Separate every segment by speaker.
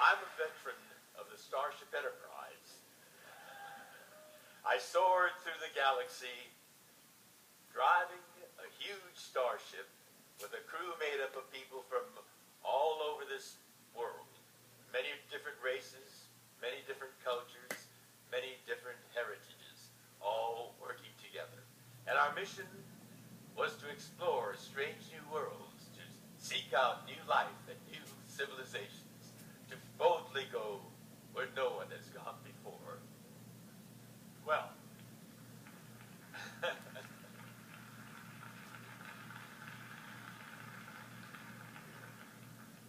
Speaker 1: I'm a veteran of the Starship Enterprise. I soared through the galaxy, driving a huge starship with a crew made up of people from all over this world. Many different races, many different cultures, many different heritages, all working together. And our mission was to explore strange new worlds, to seek out new life and new civilizations, to boldly go where no one has gone before. Well,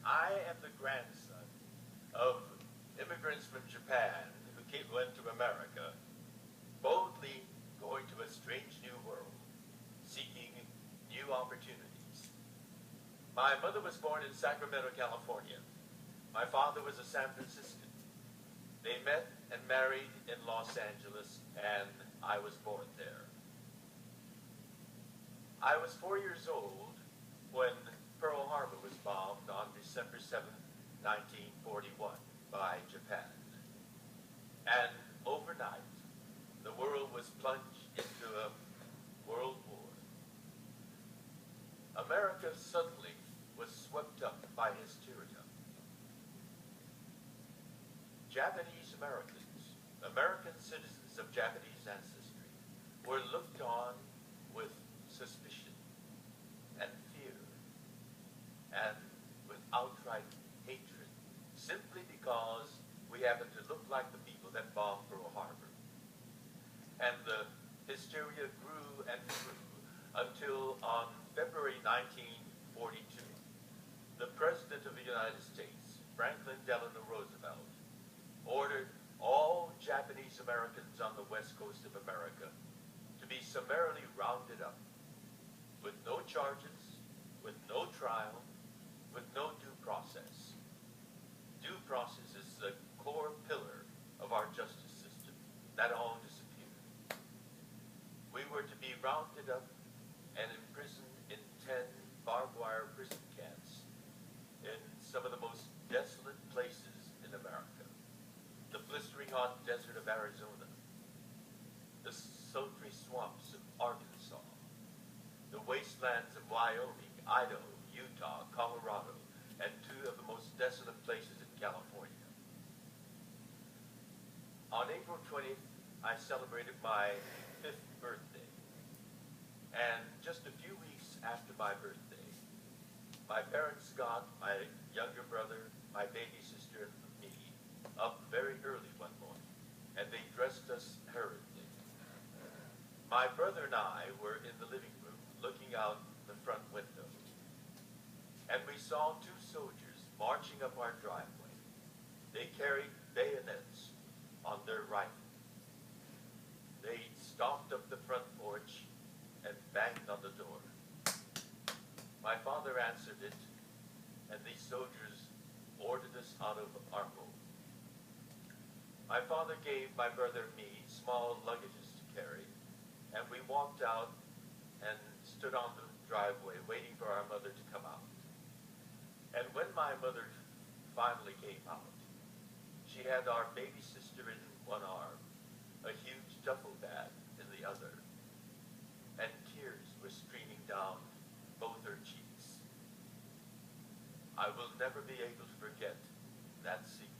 Speaker 1: I am the grandson of immigrants from Japan who went to America, boldly going to a strange new world, seeking new opportunities. My mother was born in Sacramento, California. My father was a San Franciscan. They met and married in Los Angeles, and I was born there. I was 4 years old when Pearl Harbor was bombed on December 7, 1941 by Japan. And overnight, the world was plunged into a world war. America suddenly was swept up by hysteria. Japanese Americans, American citizens of Japanese ancestry, were looked on with suspicion and fear and with outright hatred, simply because we happened to look like the people that bombed Pearl Harbor. And the hysteria grew and grew until on February 1942, the President of the United States, Franklin Delano Roosevelt, ordered all Japanese Americans on the west coast of America to be summarily rounded up with no charges, with no trial, with no due process. Due process is the core pillar of our justice system. That all disappeared. We were to be rounded up and imprisoned in 10 barbed wire prison camps in some of the most desolate places in America. The blistering hot desert of Arizona, the sultry swamps of Arkansas, the wastelands of Wyoming, Idaho, Utah, Colorado, and 2 of the most desolate places in California. On April 20th, I celebrated my 5th birthday. And just a few weeks after my birthday, my parents got my younger brother, my baby sister, and me up very early one morning, and they dressed us hurriedly. My brother and I were in the living room looking out the front window, and we saw 2 soldiers marching up our driveway. They carried bayonets on their rifles. They stomped up the front porch and banged on the door. My father answered it, and these soldiers ordered us out of our home. My father gave my brother and me small luggages to carry, and we walked out and stood on the driveway waiting for our mother to come out. And when my mother finally came out, she had our baby sister in one arm, a huge duffel bag in the other, and tears were streaming down both her cheeks. I will never be able to forget that scene.